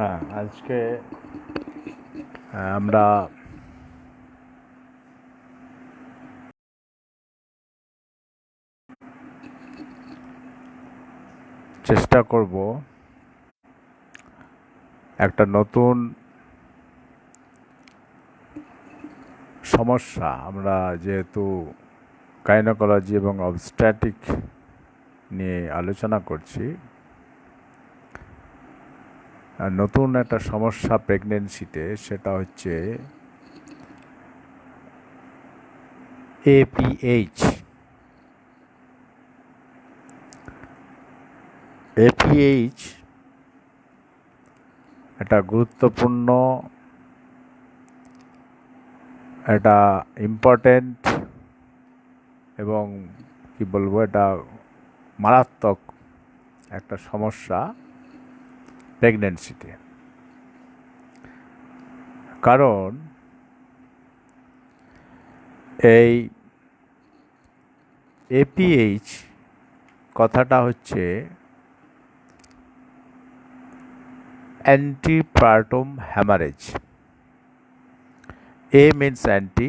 হ্যাঁ, আজকে আমরা চেষ্টা করব একটা নতুন সমস্যা। আমরা যেহেতু গাইনোকোলজি এবং অবস্ট্যাটিক নিয়ে আলোচনা করছি, নতুন একটা সমস্যা প্রেগনেন্সিতে, সেটা হচ্ছে এপিএইচ। এপিএইচ একটা গুরুত্বপূর্ণ, একটা ইম্পর্টেন্ট এবং কি বলবো, এটা মারাত্মক একটা সমস্যা প্রেগনেন্সিতে। কারণ এই এপিএইচ কথাটা হচ্ছে antepartum haemorrhage. A means ante,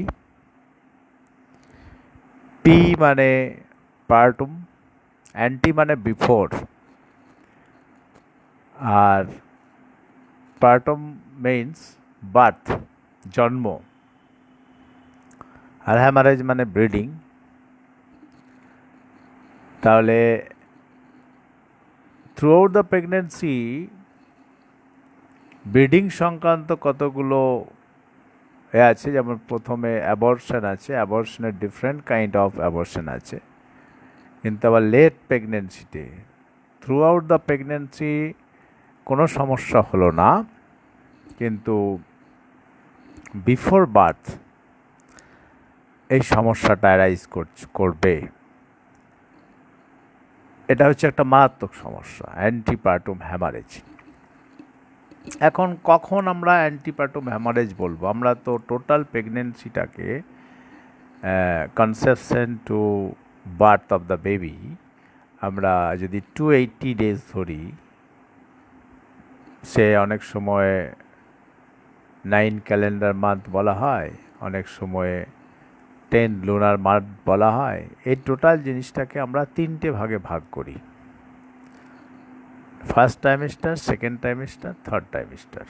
P মানে পার্টম, অ্যান্টি মানে বিফোর, আর পার্টম মিনস বার্থ, জন্ম, আর হ্যামারেজ মানে ব্লিডিং। তাহলে throughout the pregnancy bleeding সংক্রান্ত কতগুলো আছে, যেমন প্রথমে অ্যাবর্শন আছে, অ্যাবর্শনের ডিফারেন্ট কাইন্ড অফ অ্যাবর্শন আছে। কিন্তু আবার লেট প্রেগনেন্সিতে থ্রু আউট দ্য প্রেগনেন্সি কোনো সমস্যা হলো না, কিন্তু বিফোর বার্থ এই সমস্যাটা অ্যারাইজ করবে। এটা হচ্ছে একটা মারাত্মক সমস্যা, অ্যান্টিপার্টম হ্যামারেজ। এখন কখন আমরা অ্যান্টিপার্টম হ্যামারেজ বলবো? আমরা তো টোটাল প্রেগনেন্সিটাকে conception to birth of the baby আমরা যদি 280 ডেজ ধরি, সে অনেক সময় 9 ক্যালেন্ডার মান্থ বলা হয়, অনেক সময়ে 10 লুনার মান্থ বলা হয়। এই টোটাল জিনিসটাকে আমরা 3টে ভাগে ভাগ করি: first trimester, second trimester, third trimester.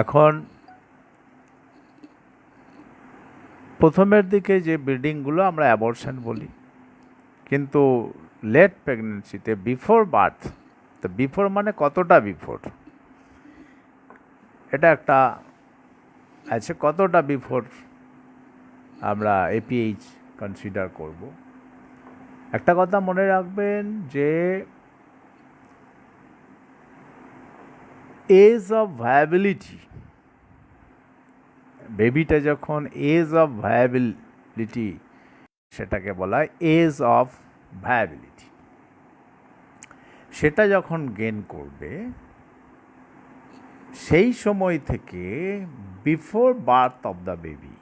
এখন প্রথমের দিকে যে ব্লিডিংগুলো আমরা অ্যাবর্শন বলি, কিন্তু লেট প্রেগনেন্সিতে বিফোর বার্থ, তো বিফোর মানে কতটা বিফোর, এটা একটা আছে, কতটা বিফোর আমরা এপিএইচ কনসিডার করব। একটা কথা মনে রাখবেন যে এজ অফ ভায়াবিলিটি, বেবিটা যখন এজ অফ ভায়াবিলিটি, সেটাকে বলা হয় এজ অফ ভায়াবিলিটি, সেটা যখন গেন করবে, সেই সময় থেকে before birth of the baby,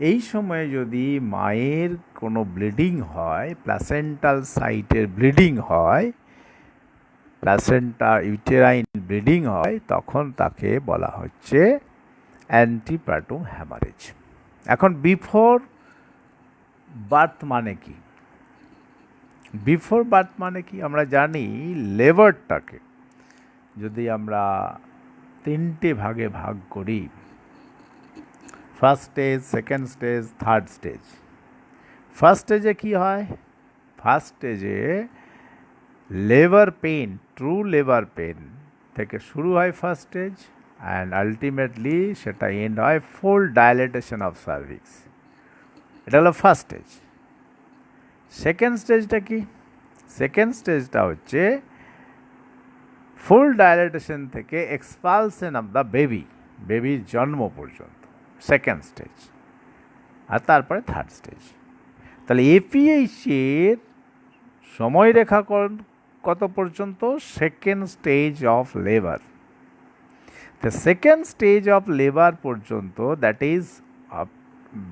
এই সময়ে যদি মায়ের কোনো ব্লিডিং হয়, প্লাসেন্টাল সাইটের ব্লিডিং হয়, প্লাসেন্টা ইউটেরাইন ব্লিডিং হয়, তখন তাকে বলা হচ্ছে অ্যান্টিপার্টম হ্যামারেজ। এখন বিফোর বার্থ মানে কি? বিফোর বার্থ মানে কি? আমরা জানি লেবারটাকে যদি আমরা 3টে ভাগে ভাগ করি, first stage, second stage, third stage. First স্টেজে কি হয়? ফার্স্ট স্টেজে labour pain, true labour pain থেকে শুরু হয় ফার্স্ট স্টেজ, অ্যান্ড আলটিমেটলি সেটা এন্ড হয় ফুল ডায়ালেটেশন অফ সার্ভিক্স। এটা হলো ফার্স্ট স্টেজ। সেকেন্ড স্টেজটা কি? সেকেন্ড স্টেজটা হচ্ছে ফুল ডায়ালেটেশন থেকে এক্সপালশন অফ দ্য বেবি, বেবির জন্ম পর্যন্ত, সেকেন্ড স্টেজ। আর তারপরে থার্ড স্টেজ। তাহলে এপিএইচের সময়রেখা কত পর্যন্ত? Second stage of labour. The second stage of labour পর্যন্ত, that is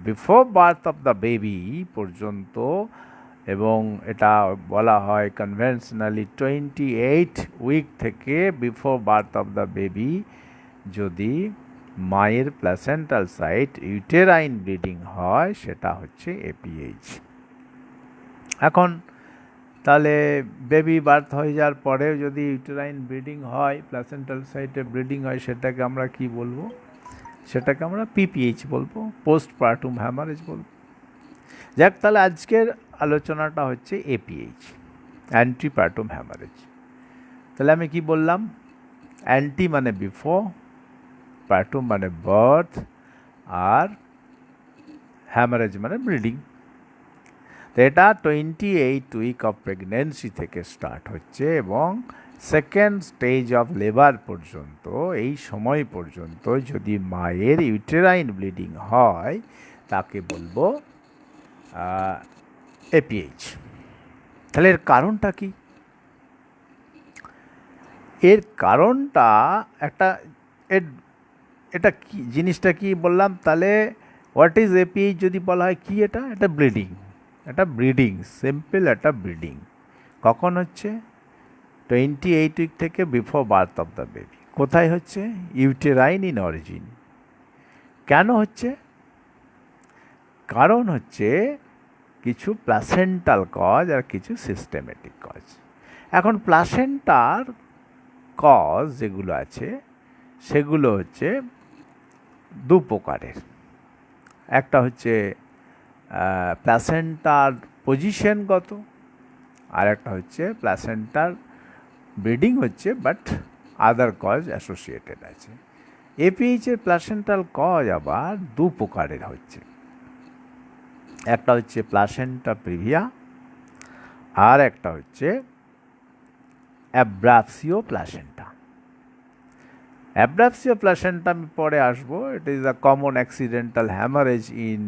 before birth of the baby পর্যন্ত, এবং এটা বলা হয় কনভেনশনালি 28 উইক থেকে before birth of the baby যদি মায়ের প্লাসেন্টাল সাইট ইউটেরাইন ব্লিডিং হয় সেটা হচ্ছে এপিএইচ। এখন তাহলে বেবি বার্থ হয়ে যাওয়ার পরেও যদি ইউটেরাইন ব্লিডিং হয়, প্লাসেন্টাল সাইটে ব্লিডিং হয়, সেটাকে আমরা কি বলবো? সেটাকে আমরা পিপিএইচ বলবো, পোস্টপার্টাম হ্যামারেজ বলবো। যাক, তাহলে আজকের আলোচনাটা হচ্ছে এপিএইচ, অ্যান্টিপার্টাম হ্যামারেজ। তাহলে আমি কি বললাম? অ্যান্টি মানে বিফোর, পার্টাম মানে বার্থ, আর হ্যামারেজ মানে ব্লিডিং। তো এটা 28 উইক অফ প্রেগনেন্সি থেকে স্টার্ট হচ্ছে এবং সেকেন্ড স্টেজ অফ লেবার পর্যন্ত, এই সময় পর্যন্ত যদি মায়ের ইউটেরাইন ব্লিডিং হয় তাকে বলবো এপিএইচ। তাহলে এর কারণটা কি? এর কারণটা একটা, এটা কি জিনিসটা কি বললাম? তাহলে হোয়াট ইজ এপিএইচ যদি বলা হয় কি? এটা ব্লিডিং, এটা ব্লিডিং, সিম্পল একটা ব্লিডিং। কখন হচ্ছে? 28 উইক থেকে before birth of the baby. কোথায় হচ্ছে? Uterine in origin. কেন হচ্ছে? কারণ হচ্ছে কিছু প্লাসেন্টাল কজ আর কিছু সিস্টেমেটিক কজ। এখন প্লাসেন্টার কজ যেগুলো আছে সেগুলো হচ্ছে দু প্রকারের। একটা হচ্ছে প্লাসেন্টার পজিশনগত, আর একটা হচ্ছে প্লাসেন্টার ব্লিডিং হচ্ছে বাট আদার কজ অ্যাসোসিয়েটেড আছে। এপিএইচের প্লাসেন্টাল কজ আবার দু প্রকারের হচ্ছে। একটা হচ্ছে প্লাসেন্টা প্রিভিয়া, আর একটা হচ্ছে অ্যাব্রাপসিও প্লাসেন্টা। অ্যাব্রাপসিও প্লাসেন্টা আমি পরে আসবো। It is a common accidental haemorrhage in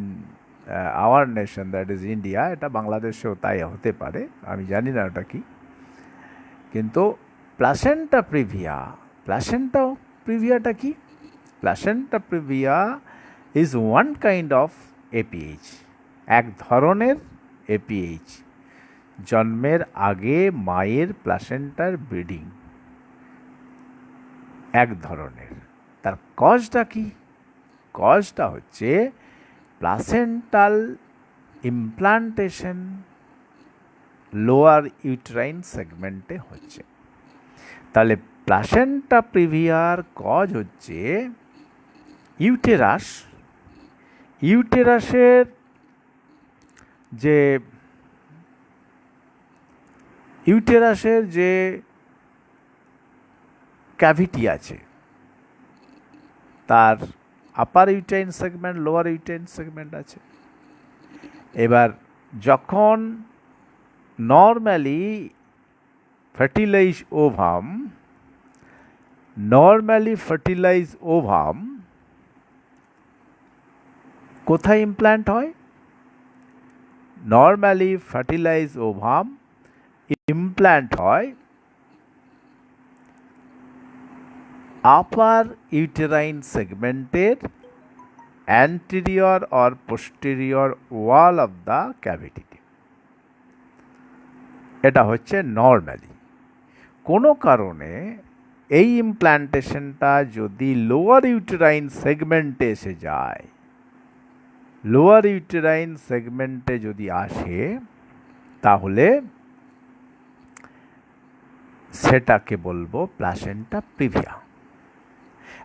our nation, that is India. এটা বাংলাদেশেও তাই হতে পারে, আমি জানি না ওটা কি। কিন্তু প্লাসেন্টা প্রিভিয়াটা কি? Placenta praevia is one kind of APH, এক ধরনের এপিএইচ। জন্মের আগে মায়ের প্লাসেন্টার ব্লিডিং এক ধরনের। তার কজটা কি? কজটা হচ্ছে প্লাসেন্টাল ইমপ্লান্টেশন লোয়ার ইউটেরাইন সেগমেন্টে হচ্ছে। তাহলে প্লাসেন্টা প্রিভিয়ার কজ হচ্ছে ইউটেরাসের যে ক্যাভিটি আছে তার upper uterine segment, lower uterine segment আছে। এবার যখন নর্মালি ফার্টিলাইজ ওভাম কোথায় ইমপ্ল্যান্ট হয়? নর্মালি ফার্টিলাইজ ওভাম ইমপ্ল্যান্ট হয় আপার ইউটেরাইন সেগমেন্টের anterior or posterior wall of the ক্যাভিটিতে। এটা হচ্ছে নর্মালি। কোনো কারণে এই ইমপ্ল্যান্টেশনটা যদি লোয়ার ইউটেরাইন সেগমেন্টে এসে যায়, লোয়ার ইউটেরাইন সেগমেন্টে যদি আসে, তাহলে সেটাকে বলবো প্লাসেন্টা প্রিভিয়া।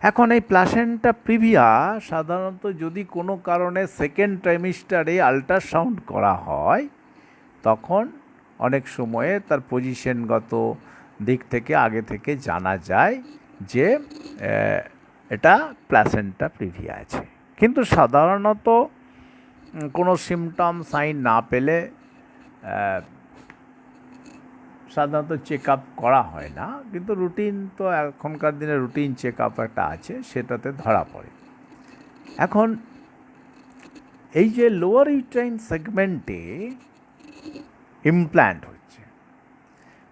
এখন এই প্লাসেন্টা প্রিভিয়া সাধারণত যদি কোনো কারণে সেকেন্ড ট্রাইমিস্টারে আল্ট্রাসাউন্ড করা হয়, তখন অনেক সময়ে তার পজিশনগত দিক থেকে আগে থেকে জানা যায় যে এটা প্লাসেন্টা প্রিভিয়া আছে। কিন্তু সাধারণত কোনো সিমটম সাইন না পেলে সাধারণত চেক আপ করা হয় না, কিন্তু রুটিন তো এখনকার দিনে রুটিন চেক আপ একটা আছে, সেটাতে ধরা পড়ে। এখন এই যে লোয়ার ইউটেরাইন সেগমেন্টে ইমপ্ল্যান্ট হচ্ছে,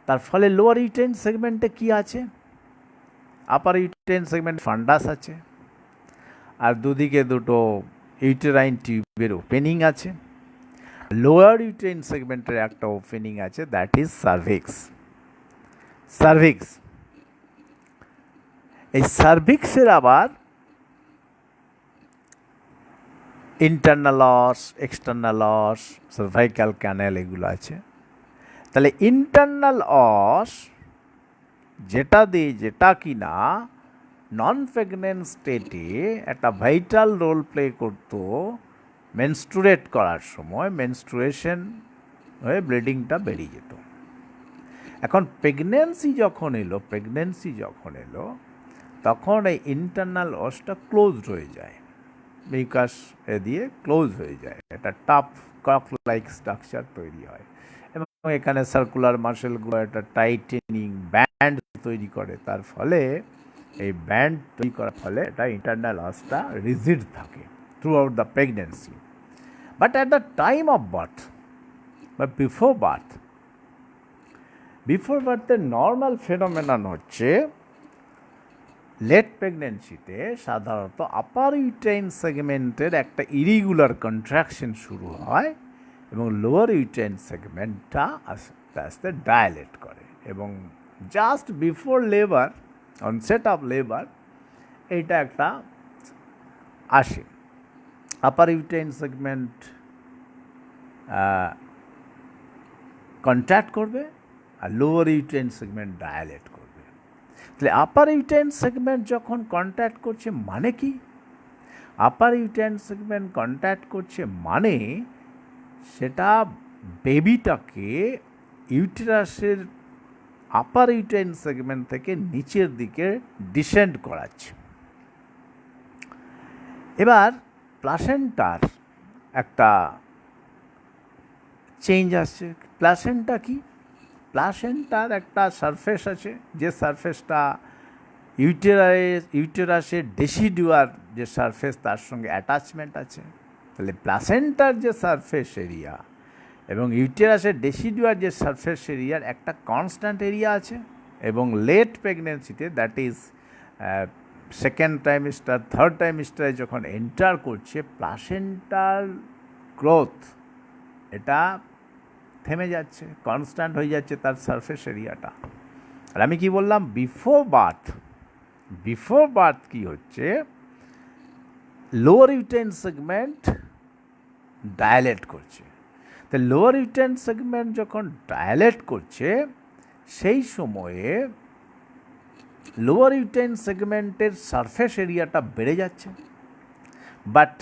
তার ফলে লোয়ার ইউটেরাইন সেগমেন্টে কি আছে? আপার ইউটেরাইন সেগমেন্ট ফান্ডাস আছে, আর দুদিকে দুটো ইউটেরাইন টিউবের ওপেনিং আছে। লোয়ার ইউটেরাইন সেগমেন্টের একটা ওপেনিং আছে, দ্যাট ইজ সার্ভিক্স। এই সার্ভিক্সের আবার ইন্টারনাল অস, এক্সটার্নাল অস, সার্ভাইকাল ক্যানেল এগুলো আছে। তাহলে ইন্টারনাল অস যেটা কিনা নন প্রেগনেন্ট স্টেটে একটা ভাইটাল রোল প্লে করতো মেনস্ট্রুয়েট করার সময়, মেনস্ট্রুয়েশন হয়ে ব্লিডিংটা বেরিয়ে যেত। এখন প্রেগনেন্সি যখন এলো তখন এই ইন্টারনাল অসটা ক্লোজড হয়ে যায়, মিউকাস দিয়ে ক্লোজ হয়ে যায়, একটা টাফ কক লাইক স্ট্রাকচার তৈরি হয় এবং এখানে সার্কুলার মাসেলগুলো একটা টাইটেনিং ব্যান্ড তৈরি করে। তার ফলে এই ব্যান্ড তৈরি করার ফলে এটা ইন্টারনাল অসটা রিজিড থাকে through out the pregnancy. But at the time of birth বা বিফোর বার্থের নর্মাল ফেনোমেনন হচ্ছে লেট প্রেগনেন্সিতে সাধারণত আপার ইউটেরাইন সেগমেন্টের একটা ইরিগুলার কন্ট্রাকশন শুরু হয় এবং লোয়ার ইউটেরাইন সেগমেন্টটা আস্তে আস্তে ডায়ালেট করে এবং just before labour, onset of labour, এইটা একটা আসে। আপার ইউটেরাইন সেগমেন্ট কন্ট্রাক্ট করবে আর লোয়ার ইউটেরাইন সেগমেন্ট ডায়ালেট করবে। তাহলে আপার ইউটেরাইন সেগমেন্ট যখন কন্ট্যাক্ট করছে মানে কি? আপার ইউটেরাইন সেগমেন্ট কন্ট্যাক্ট করছে মানে সেটা বেবিটাকে ইউটেরাসের আপার ইউটেরাইন সেগমেন্ট থেকে নিচের দিকে ডিসেন্ড করাচ্ছে। এবার প্লাসেন্টার একটা চেঞ্জ আসছে। প্লাসেন্টা কি? প্লাসেন্টার একটা সারফেস আছে, যে সারফেসটা ইউটেরাসের ডেসিডুয়ার যে সারফেস তার সঙ্গে অ্যাটাচমেন্ট আছে। তাহলে প্লাসেন্টার যে সারফেস এরিয়া এবং ইউটেরাসের ডেসিডুয়ার যে সারফেস এরিয়ার একটা কনস্ট্যান্ট এরিয়া আছে এবং লেট প্রেগনেন্সিতে, that is second trimester, third ট্রাইমেস্টারে যখন এন্টার করছে, প্লাসেন্টার গ্রোথ এটা থেমে যাচ্ছে, কনস্ট্যান্ট হয়ে যাচ্ছে তার সারফেস এরিয়াটা। আর আমি কি বললাম? বিফোর বার্থ কি হচ্ছে? লোয়ার ইউটেরাইন সেগমেন্ট ডায়ালেট করছে। তো লোয়ার ইউটেরাইন সেগমেন্ট যখন ডায়ালেট করছে সেই সময়ে লোয়ার ইউটেরাইন সেগমেন্টের সারফেস এরিয়াটা বেড়ে যাচ্ছে, বাট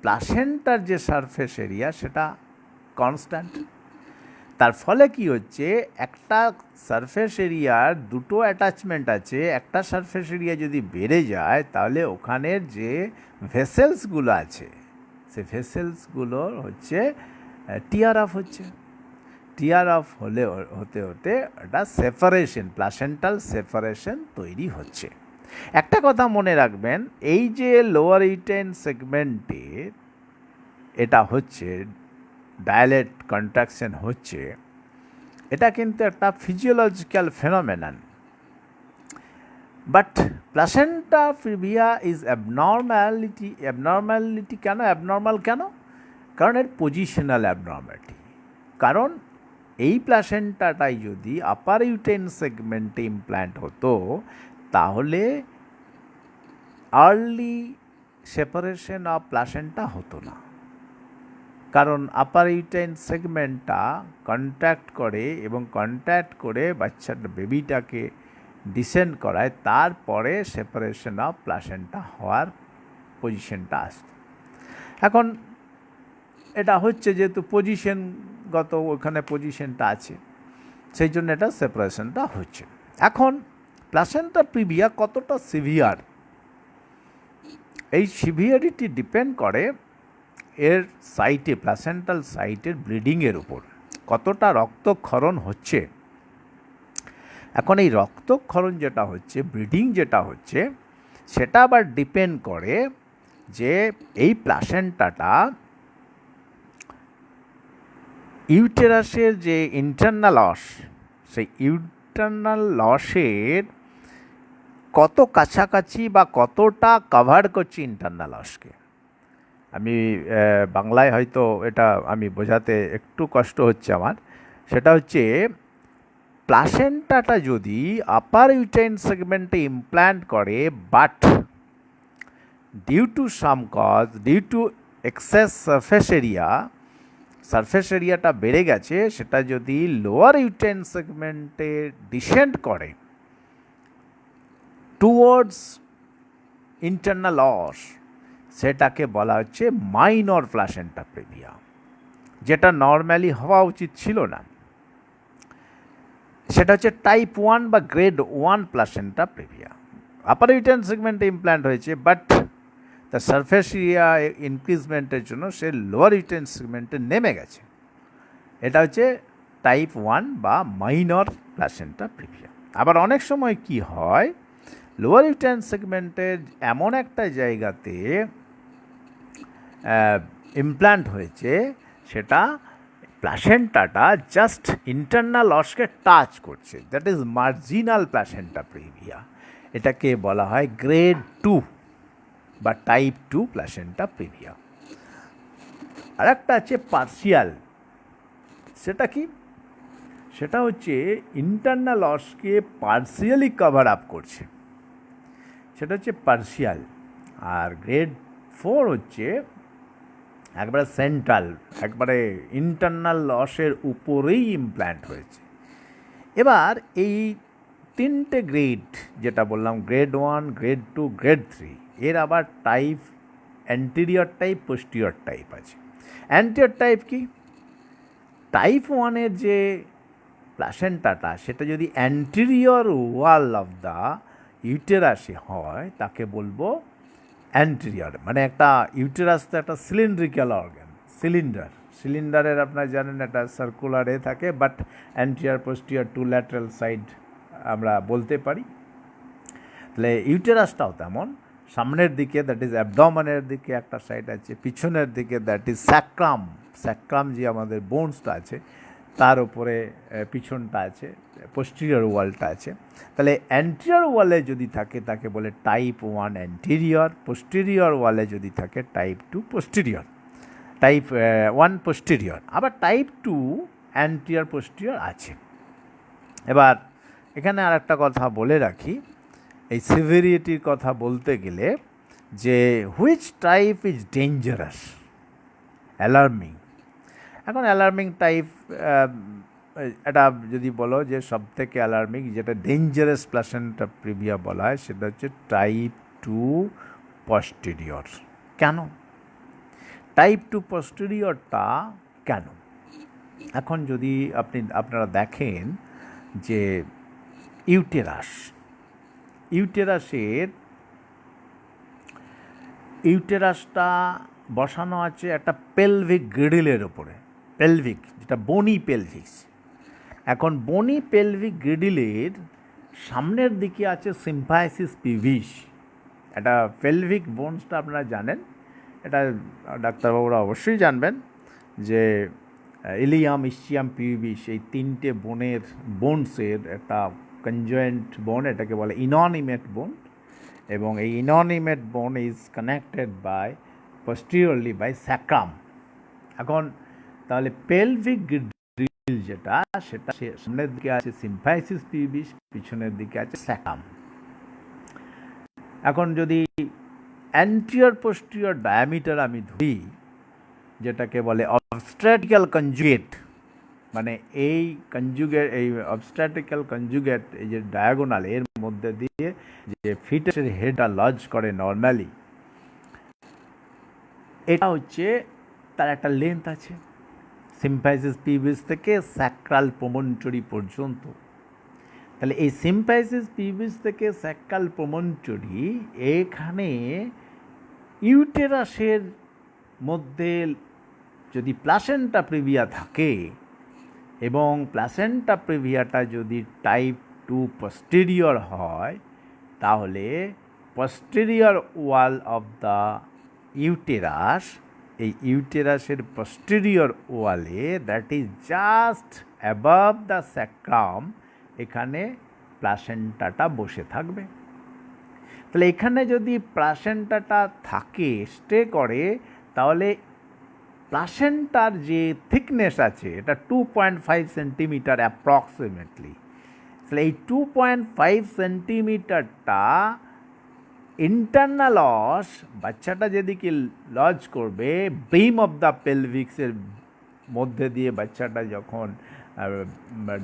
প্লাসেন্টার যে সারফেস এরিয়া সেটা কনস্ট্যান্ট। তার ফলে কি হচ্ছে? একটা সারফেস এরিয়ার দুটো অ্যাটাচমেন্ট আছে, একটা সারফেস এরিয়া যদি বেড়ে যায় তাহলে ওখানের যে ভেসেলসগুলো আছে সে ভেসেলসগুলোর হচ্ছে টিয়ার অফ হচ্ছে। টিয়ার অফ হতে একটা সেপারেশন, প্লাসেন্টাল সেপারেশন তৈরি হচ্ছে। একটা কথা মনে রাখবেন, এই যে লোয়ার ইউটেরাইন সেগমেন্টে এটা হচ্ছে ডায়ালেট কন্ট্রাকশন হচ্ছে, এটা কিন্তু একটা physiological phenomenon. But placenta praevia is abnormality কেন? অ্যাবনর্মাল কেন? কারণ এর পজিশনাল অ্যাবনর্মালিটি। কারণ এই প্লাসেন্টাটাই যদি আপার ইউটেরাইন সেগমেন্টে ইমপ্ল্যান্ট হতো তাহলে আর্লি সেপারেশন অফ প্লাসেন্টা হতো না। কারণ আপার ইউটেরাইন সেগমেন্টটা কন্ট্যাক্ট করে এবং কন্ট্যাক্ট করে বাচ্চাটা বেবিটাকে ডিসেন্ড করায়, তারপরে সেপারেশন অফ প্লাসেন্টা হওয়ার পজিশনটা আসত। এখন এটা হচ্ছে যেহেতু পজিশনগত ওখানে পজিশনটা আছে, সেই জন্য এটা সেপারেশনটা হচ্ছে। এখন প্লাসেন্টা প্রিভিয়া কতটা সিভিয়ার, এই সিভিয়ারিটি ডিপেন্ড করে এর সাইটে, প্লাসেন্টাল সাইটের ব্লিডিংয়ের উপর, কতটা রক্তক্ষরণ হচ্ছে। এখন এই রক্তক্ষরণ যেটা হচ্ছে, ব্লিডিং যেটা হচ্ছে, সেটা আবার ডিপেন্ড করে যে এই প্লাসেন্টাটা ইউটেরাসের যে ইন্টারনাল অস, সেই ইন্টারনাল অসের কত কাছাকাছি বা কতটা কভার করছে ইন্টারনাল অসকে। আমি বাংলায় হয়তো এটা আমি বোঝাতে একটু কষ্ট হচ্ছে আমার। সেটা হচ্ছে প্লাসেন্টাটা যদি আপার ইউটেরাইন সেগমেন্টে ইমপ্ল্যান্ট করে, but due to some cause, due to excess surface এরিয়াটা বেড়ে গেছে, সেটা যদি লোয়ার ইউটেরাইন সেগমেন্টে ডিসেন্ড করে টুয়ার্ডস ইন্টারনাল অস, সেটাকে বলা হচ্ছে মাইনর প্লাসেন্টা প্রেভিয়া, যেটা নর্মালি হওয়া উচিত ছিল না। সেটা হচ্ছে টাইপ 1 বা grade 1 placenta previa. Upper uterine সেগমেন্টে ইমপ্ল্যান্ট হয়েছে, বাট তার সারফেস এরিয়া ইনক্রিজমেন্টের জন্য সে লোয়ার ইউটেরাইন সেগমেন্টে নেমে গেছে। এটা হচ্ছে টাইপ 1 বা মাইনর প্লাসেন্টা প্রেভিয়া। আবার অনেক সময় কি হয়, লোয়ার ইউটেরাইন সেগমেন্টের এমন একটা জায়গাতে ইমপ্ল্যান্ট হয়েছে, সেটা প্লাসেন্টাটা জাস্ট ইন্টারনাল অসকে টাচ করছে, that is marginal placenta previa. এটাকে বলা হয় গ্রেড 2 বা টাইপ 2 প্লাসেন্টা প্রেভিয়া। আর একটা আছে পার্সিয়াল। সেটা কি? সেটা হচ্ছে ইন্টারনাল অসকে পার্সিয়ালি কভার আপ করছে, সেটা হচ্ছে পার্সিয়াল। আর গ্রেড 4 হচ্ছে একবারে সেন্ট্রাল, একবারে ইন্টারনাল অসের উপরেই ইমপ্ল্যান্ট হয়েছে। এবার এই তিনটে গ্রেড যেটা বললাম, গ্রেড 1, গ্রেড 2, গ্রেড 3, এর আবার type anterior type, posterior type আছে। অ্যান্টেরিয়র টাইপ কি? টাইপ 1-এর যে প্লাসেন্টাটা, সেটা যদি অ্যান্টেরিয়র ওয়াল অফ দ্য ইউটেরাসে হয়, তাকে বলবো অ্যান্টেরিয়র। মানে একটা ইউটেরাস তো একটা সিলিন্ড্রিক্যাল অর্গান, সিলিন্ডারের আপনারা জানেন একটা সার্কুলার থাকে, but anterior posterior to lateral side আমরা বলতে পারি। তাহলে ইউটেরাসটাও তেমন, সামনের দিকে দ্যাট ইজ অ্যাবডোমেনের দিকে একটা সাইড আছে, পিছনের দিকে দ্যাট ইজ স্যাক্রাম যে আমাদের বোনসটা আছে তার উপরে পিছনটা আছে, পোস্টিরিয়র ওয়ালটা আছে। তাহলে অ্যান্টেরিয়র ওয়ালে যদি থাকে তাকে বলে টাইপ 1 অ্যান্টেরিয়র, পোস্টিরিয়র ওয়ালে যদি থাকে টাইপ 2 পোস্টিরিয়র, টাইপ 1 পোস্টিরিয়র। আবার টাইপ 2 অ্যান্টেরিয়র পোস্টিরিয়র আছে। এবার এখানে আর একটা কথা বলে রাখি, এই সিভিরিটির কথা বলতে গেলে, যে which type is dangerous, alarming. এখন অ্যালার্মিং টাইপ এটা যদি বলো যে সবথেকে অ্যালার্মিং, যেটা ডেঞ্জারাস প্লাসেন্টা প্রেভিয়া বলা হয়, সেটা হচ্ছে টাইপ 2 পস্টেরিয়র। কেন টাইপ 2 পস্টেরিয়রটা কেন? এখন যদি আপনারা দেখেন যে ইউটেরাসটা বসানো আছে একটা পেলভিক গ্রিডলের ওপরে, পেলভিক যেটা বনি পেলভিক্স। এখন বনি পেলভিক গ্রিডলের সামনের দিকে আছে সিম্ফাইসিস পিভিস। এটা পেলভিক বোনসটা আপনারা জানেন, এটা ডাক্তারবাবুরা অবশ্যই জানবেন যে ইলিয়াম, ইসচিয়াম, পিভিস, এই তিনটে বোনসের একটা কনজয়েন্ট বোন, এটাকে বলে ইননিমেট বোন। এবং এই innominate bone is connected by posteriorly by sacrum. এখন তাহলে পেলভিক গ্রিডল যেটা, সেটা সামনের দিকে আছে সিম্ফাইসিস পিভিস, পিছনের দিকে আছে স্যাক্রাম। এখন যদি অ্যান্টেরিয়র পোস্টেরিয়র ডায়ামিটার আমি ধরি, যেটাকে বলে অবস্ট্রাটিক্যাল কনজুগেট, মানে এই অবস্ট্রাটিক্যাল কনজুগেট, এই যে ডায়াগোনাল, এর মধ্যে দিয়ে যে ফিটাসের হেডটা লজ করে নর্মালি, এটা হচ্ছে তার একটা লেন্থ আছে সিম্ফাইসিস পিভিস থেকে স্যাক্রাল প্রমন্টরি পর্যন্ত। তাহলে এই সিম্ফাইসিস পিভিস থেকে স্যাক্রাল প্রমন্টরি, এখানে ইউটেরাসের মধ্যে যদি প্লাসেন্টা প্রেভিয়া থাকে, এবং প্লাসেন্টা প্রেভিয়াটা যদি টাইপ 2 পস্টেরিয়র হয়, তাহলে posterior wall of the uterus, এই ইউটেরাসের পস্টেরিয়র ওয়ালে, that is just above the sacrum, এখানে প্লাসেন্টাটা বসে থাকবে। তাহলে এখানে যদি প্লাসেন্টাটা থাকে, স্টে করে, তাহলে প্লাসেন্টার যে থিকনেস আছে এটা 2.5 সেন্টিমিটার অ্যাপ্রক্সিমেটলি। তাহলে এই 2.5 সেন্টিমিটারটা ইন্টারনাল অস বাচ্চাটা যেদিকে লজ করবে ব্রিম অফ দ্য পেলভিক্সের মধ্যে দিয়ে বাচ্চাটা যখন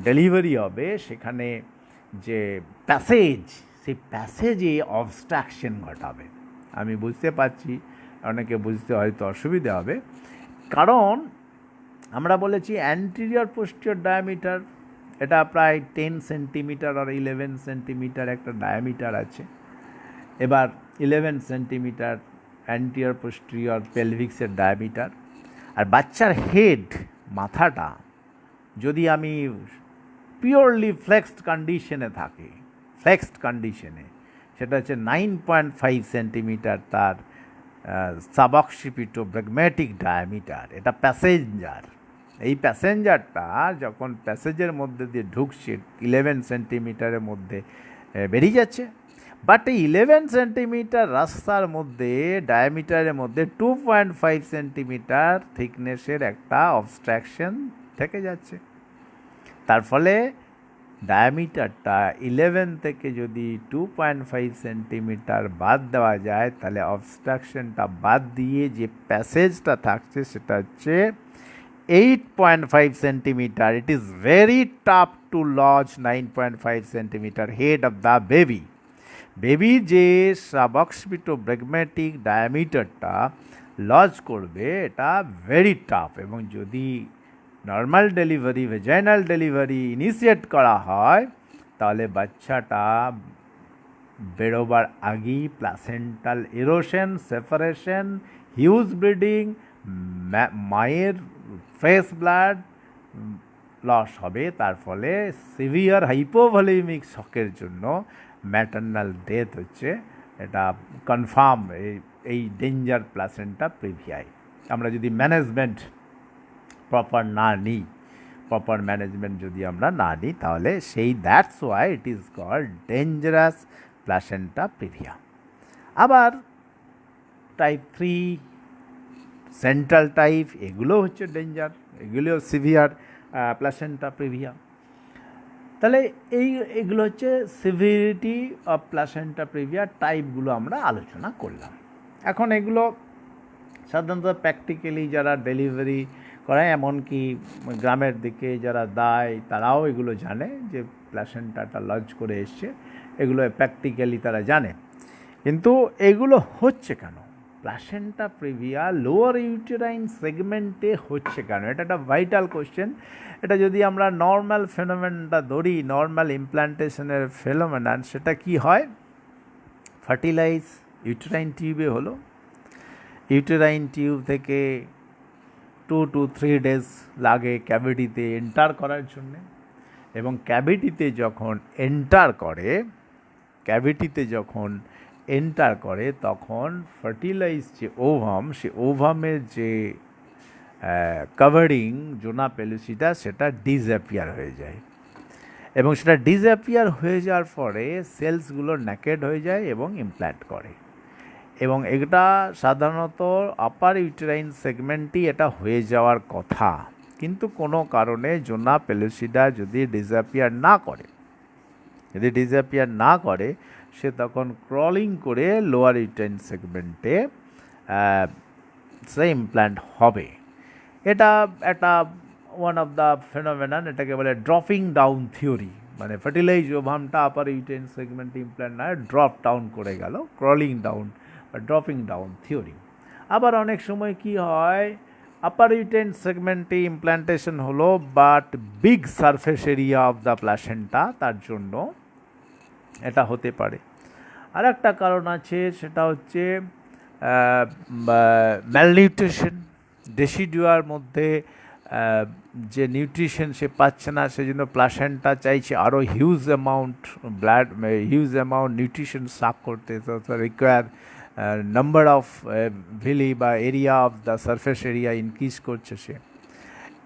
ডেলিভারি হবে, সেখানে যে প্যাসেজ, সেই প্যাসেজে অবস্ট্রাকশন ঘটাবে। আমি বুঝতে পারছি অনেকে বুঝতে হয়তো অসুবিধা হবে, কারণ আমরা বলেছি অ্যান্টিরিয়র পোস্টিরিয়র ডায়ামিটার এটা প্রায় 10 সেন্টিমিটার আর 11 সেন্টিমিটার একটা ডায়ামিটার আছে। এবার 11 সেন্টিমিটার অ্যান্টিরিয়র পোস্টিরিয়র পেলভিক্সের ডায়ামিটার। আর বাচ্চার হেড, মাথাটা যদি আমি পিওরলি ফ্লেক্সড কন্ডিশনে থাকে, ফ্লেক্সড কন্ডিশনে, সেটা হচ্ছে 9.5 সেন্টিমিটার তার সাবঅক্সিপিটোব্রাগম্যাটিক ডায়ামিটার। এটা প্যাসেঞ্জার। এই প্যাসেঞ্জারটা যখন প্যাসেজের মধ্যে দিয়ে ঢুকছে 11 সেন্টিমিটারের মধ্যে বেরিয়ে যাচ্ছে, বাট এই 11 সেন্টিমিটার রাস্তার মধ্যে ডায়ামিটারের মধ্যে 2.5 সেন্টিমিটার থিকনেসের একটা অবস্ট্রাকশন থেকে যাচ্ছে। তার ফলে ডায়ামিটারটা 11 থেকে যদি 2.5 সেন্টিমিটার বাদ দেওয়া যায়, তাহলে অবস্ট্রাকশনটা বাদ দিয়ে যে প্যাসেজটা থাকছে সেটা হচ্ছে 8.5 centimetre. It is very tough to lodge 9.5 centimetre head of the baby. বেবির যে সাবঅক্সিপিটোব্রাগম্যাটিক ডায়ামিটারটা লজ করবে এটা ভেরি টাফ, এবং যদি normal delivery, vaginal delivery initiate করা হয়, তাহলে বাচ্চাটা বেরোবার আগেই placental erosion, separation, huge bleeding, মায়ের ফ্রেশ ব্লাড লস হবে। তার ফলে সিভিয়ার হাইপোভলিমিক শকের জন্য ম্যাটার্নাল ডেথ হচ্ছে এটা কনফার্ম। এই ডেঞ্জার প্লাসেন্টা প্রিভিয়াই আমরা যদি ম্যানেজমেন্ট প্রপার না নিই, প্রপার ম্যানেজমেন্ট যদি আমরা না নিই, তাহলে সেই that's why it is called dangerous placenta previa. আবার টাইপ 3, সেন্ট্রাল টাইপ, এগুলো হচ্ছে ডেঞ্জার, এগুলো সিভিয়ার প্লাসেন্টা প্রিভিয়া। তাহলে এগুলো হচ্ছে সিভিরিটি অফ প্লাসেন্টা প্রিভিয়া টাইপগুলো আমরা আলোচনা করলাম। এখন এগুলো সাধারণত প্র্যাকটিক্যালি যারা ডেলিভারি করায়, এমনকি গ্রামের দিকে যারা দেয়, তারাও এগুলো জানে যে প্লাসেন্টাটা লজ করে এসছে, এগুলো প্র্যাকটিক্যালি তারা জানে। কিন্তু এগুলো হচ্ছে কেন? প্লাসেন্টা প্রিভিয়া লোয়ার ইউটেরাইন সেগমেন্টে হচ্ছে কেন? এটা একটা ভাইটাল কোশ্চেন। এটা যদি আমরা নর্মাল ফেনোমেনটা ধরি, নর্মাল ইমপ্ল্যান্টেশনের ফেনোমেনন, সেটা কি হয়? ফার্টিলাইজ ইউটেরাইন টিউবে হলো, ইউটেরাইন টিউব থেকে 2 to 3 days লাগে ক্যাভিটিতে এন্টার করার জন্যে, এবং ক্যাভিটিতে যখন এন্টার করে তখন ফার্টিলাইজ যে ওভাম, সে ওভামের যে কভারিং জোনা পেলুসিডা, সেটা ডিসঅ্যাপিয়ার হয়ে যায়, এবং সেটা ডিসঅ্যাপিয়ার হয়ে যাওয়ার পরে সেলসগুলো নেকেড হয়ে যায় এবং ইমপ্ল্যান্ট করে। এবং এটা সাধারণত আপার ইউটেরাইন সেগমেন্টই এটা হয়ে যাওয়ার কথা, কিন্তু কোনো কারণে জোনা পেলুসিডা যদি ডিসঅ্যাপিয়ার না করে, সে তখন ক্রলিং করে লোয়ার ইউটেরাইন সেগমেন্টে সে ইমপ্ল্যান্ট হবে। এটা একটা ওয়ান অফ দ্য ফেনোমেনন, এটাকে বলে ড্রপিং ডাউন থিওরি। মানে ফার্টিলাইজ ওভামটা আপার ইউটেরাইন সেগমেন্টে ইমপ্ল্যান্ট না, ড্রপ ডাউন করে গেল, ক্রলিং ডাউন বা ড্রপিং ডাউন থিওরি। আবার অনেক সময় কি হয়, আপার ইউটেরাইন সেগমেন্টে ইমপ্ল্যান্টেশন হলো, but big surface area of the placenta, তার জন্য এটা হতে পারে। আর একটা কারণ আছে, সেটা হচ্ছে ম্যালনিউট্রিশন। ডেসিডুয়ার মধ্যে যে নিউট্রিশন সে পাচ্ছে না, সেজন্য প্লাসেন্টা চাইছে আরও হিউজ অ্যামাউন্ট নিউট্রিশন সাক করতে, তো রিকোয়ার নাম্বার অফ ভিলি বা area of the surface area increase করছে সে।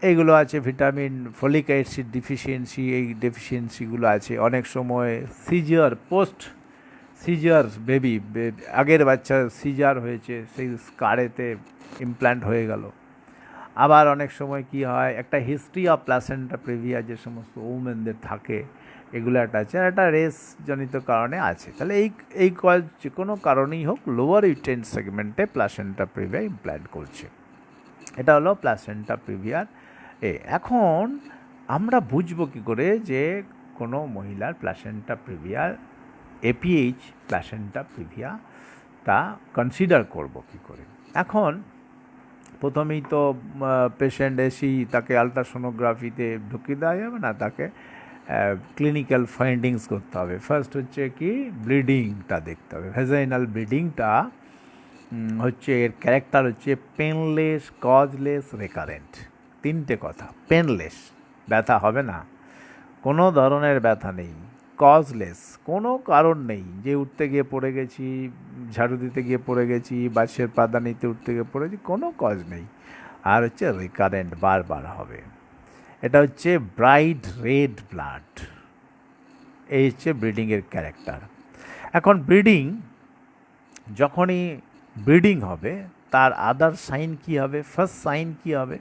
এইগুলো আছে। ভিটামিন, ফলিক অ্যাসিড ডিফিসিয়েন্সি, এই ডেফিসিয়েন্সিগুলো আছে। অনেক সময় সিজার, পোস্ট সিজার বেবি, আগের বাচ্চা সিজার হয়েছে, সেই স্কারেতে ইমপ্ল্যান্ট হয়ে গেল। আবার অনেক সময় কি হয়, একটা হিস্ট্রি অফ প্লাসেন্টা প্রিভিয়া যে সমস্ত ওমেনদের থাকে, এগুলো একটা আছে, আর একটা রেসজনিত কারণে আছে। তাহলে এই যে কোনো কারণেই হোক লোয়ার ইউটেন সেগমেন্টে প্লাসেন্টা প্রিভিয়া ইমপ্ল্যান্ট করছে। এটা হলো প্লাসেন্টা প্রিভিয়ার এখন আমরা বুঝবো কী করে যে কোনো মহিলার প্লাসেন্টা প্রিভিয়ার এপিএইচ প্লাসেন্টা প্রিভিয়া তা কনসিডার করব কী করে। এখন প্রথমেই তো পেশেন্ট এসেই তাকে আলট্রাসোনোগ্রাফিতে ঢুকিয়ে দেওয়া যাবে না, তাকে ক্লিনিক্যাল ফাইন্ডিংস করতে হবে। ফার্স্ট হচ্ছে কি ব্লিডিংটা দেখতে হবে। ভেজাইনাল ব্লিডিংটা হচ্ছে এর ক্যারেক্টার হচ্ছে পেনলেস, কজলেস, রেকারেন্ট। তিনটে কথা। পেনলেস, ব্যথা হবে না, কোনো ধরনের ব্যথা নেই। কজলেস, কোনো কারণ নেই যে উঠতে গিয়ে পড়ে গেছি, ঝাড়ু দিতে গিয়ে পড়ে গেছি, বাসের পাদানিতে উঠতে গিয়ে পড়েছি, কোনো কজ নেই। আর হচ্ছে রিকারেন্ট, বারবার হবে। এটা হচ্ছে ব্রাইট রেড ব্লাড। এই হচ্ছে ব্লিডিংয়ের ক্যারেক্টার। এখন যখনই ব্লিডিং হবে তার আদার সাইন কি হবে? ফার্স্ট সাইন কি হবে?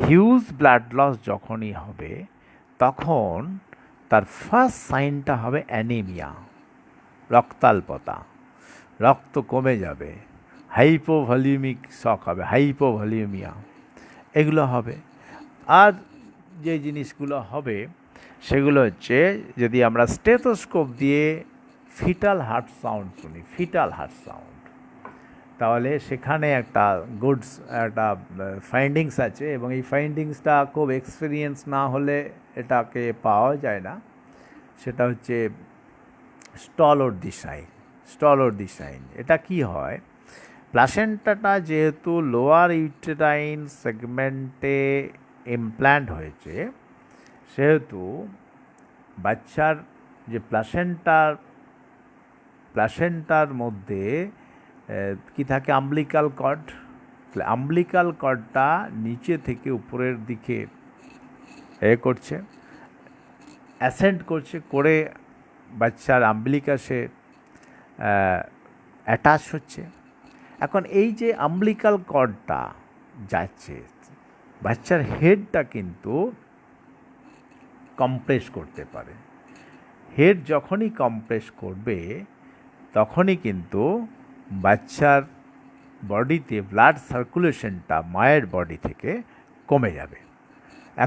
হিউজ ব্লাড লস যখনই হবে তখন তার ফার্স্ট সাইনটা হবে অ্যানিমিয়া, রক্তাল্পতা, রক্ত কমে যাবে, হাইপোভলিউমিক শক হবে, হাইপোভলিউমিয়া, এগুলো হবে। আর যে জিনিসগুলো হবে সেগুলো হচ্ছে, যদি আমরা স্টেথোস্কোপ দিয়ে ফিটাল হার্ট সাউন্ড শুনি, ফিটাল হার্ট সাউন্ড, তাহলে সেখানে একটা একটা ফাইন্ডিংস আছে, এবং এই ফাইন্ডিংসটা খুব এক্সপিরিয়েন্স না হলে এটাকে পাওয়া যায় না। সেটা হচ্ছে স্টলোডিসাইন। এটা কি হয়, প্লাসেন্টাটা যেহেতু লোয়ার ইউটেরাইন সেগমেন্টে ইমপ্ল্যান্ট হয়েছে, সেহেতু বাচ্চার যে প্লাসেন্টার মধ্যে কি থাকে, আম্বিলিকাল কর্ড। আম্বিলিকাল কর্ডটা নিচে থেকে উপরের দিকে করছে, অ্যাসেন্ড করছে, করে বাচ্চার আম্বিলিকাসে অ্যাটাচ হচ্ছে। এখন এই যে আম্বিলিকাল কর্ডটা যাচ্ছে, বাচ্চার হেডটা কিন্তু কম্প্রেস করতে পারে। হেড যখনই কম্প্রেস করবে তখনই কিন্তু বাচ্চার বডিতে ব্লাড সার্কুলেশনটা মায়ের বডি থেকে কমে যাবে।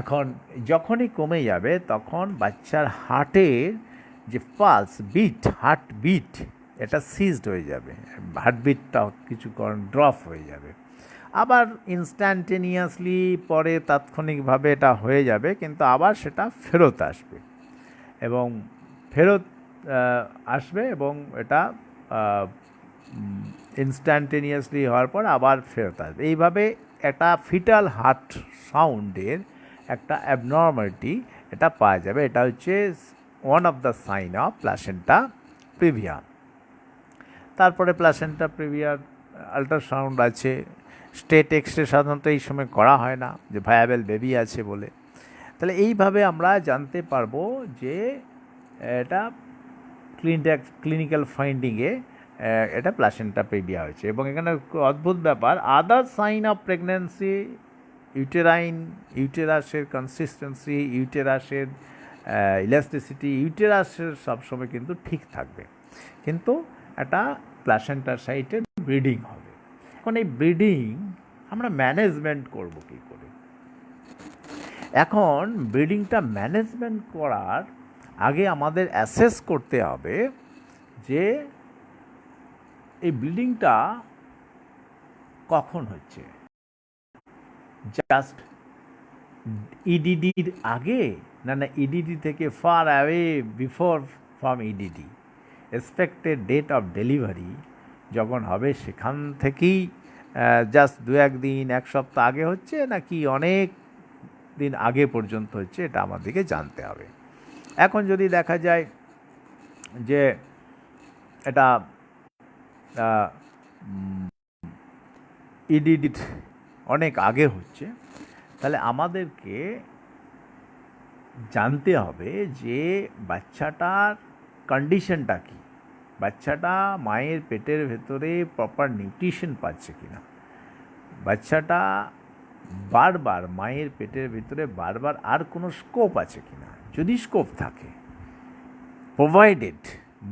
এখন যখনই কমে যাবে তখন বাচ্চার হার্টের যে পালস বিট, হার্ট বিট, এটা সিজড হয়ে যাবে, হার্টবিটটা কিছুক্ষণ ড্রপ হয়ে যাবে। আবার ইনস্ট্যান্টেনিয়াসলি পরে তাৎক্ষণিকভাবে এটা হয়ে যাবে, কিন্তু আবার সেটা ফেরত আসবে এবং এটা ইনস্ট্যান্টেনিয়াসলি হওয়ার পর আবার ফেরত আসবে। এইভাবে একটা ফিটাল হার্ট সাউন্ডের একটা অ্যাবনর্মালিটি এটা পাওয়া যাবে। এটা হচ্ছে one of the sign of placenta previa. তারপরে প্লাসেন্টা প্রিভিয়ার আল্ট্রাসাউন্ড আছে। স্টেট এক্সরে সাধারণত এই সময় করা হয় না, যে ভায়াবেল বেবি আছে বলে। তাহলে এইভাবে আমরা জানতে পারবো যে এটা ক্লিনিক্যাল ফাইন্ডিংয়ে এটা প্লাসেন্টা প্রিভিয়া হয়েছে। এবং এখানে অদ্ভুত ব্যাপার, আদার সাইন অফ প্রেগন্যান্সি, ইউটেরাসের কনসিস্টেন্সি, ইউটেরাসের ইলাস্টিসিটি, ইউটেরাসের সবসময় কিন্তু ঠিক থাকবে, কিন্তু একটা প্লাসেন্টার সাইটে ব্লিডিং হবে। এখন এই ব্লিডিং আমরা ম্যানেজমেন্ট করব কী করে? এখন ব্লিডিংটা ম্যানেজমেন্ট করার আগে আমাদের অ্যাসেস করতে হবে যে এই ব্লিডিংটা কখন হচ্ছে। জাস্ট ইডিডির আগে না ইডিডি থেকে far away before from EDD, expected date of delivery যখন হবে সেখান থেকেই জাস্ট 2-1 দিন, 1 সপ্তাহ আগে হচ্ছে, নাকি অনেক দিন আগে পর্যন্ত হচ্ছে, এটা আমাদেরকে জানতে হবে। এখন যদি দেখা যায় যে এটা ইডিডি অনেক আগে হচ্ছে, তাহলে আমাদেরকে জানতে হবে যে বাচ্চাটার কন্ডিশনটা কী, বাচ্চাটা মায়ের পেটের ভেতরে প্রপার নিউট্রিশন পাচ্ছে কিনা, বাচ্চাটা বারবার মায়ের পেটের ভিতরে বারবার আর কোনো স্কোপ আছে কিনা, যদি স্কোপ থাকে, প্রোভাইডেড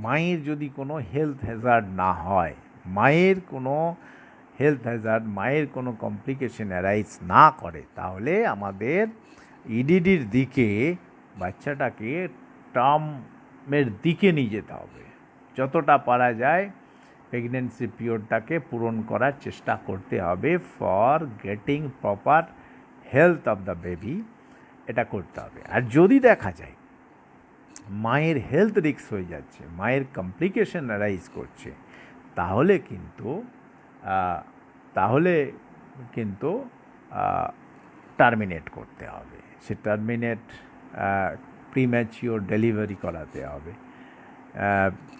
মায়ের যদি কোনো হেলথ হ্যাজার্ড না হয়, মায়ের কোনো হেলথ হ্যাজার্ড, মায়ের কোনো কমপ্লিকেশন অ্যারাইজ না করে, তাহলে আমাদের ইডিডির দিকে বাচ্চাটাকে টার্মের দিকে নিয়ে যেতে হবে। যতটা পারা যায় প্রেগনেন্সি পিরিয়ডটাকে পূরণ করার চেষ্টা করতে হবে for getting proper health of the baby, এটা করতে হবে। আর যদি দেখা যায় মায়ের হেলথ রিস্ক হয়ে যাচ্ছে, মায়ের কমপ্লিকেশন অ্যারাইজ করছে, তাহলে কিন্তু টার্মিনেট করতে হবে। সে টার্মিনেট প্রিম্যাচিওর ডেলিভারি করাতে হবে।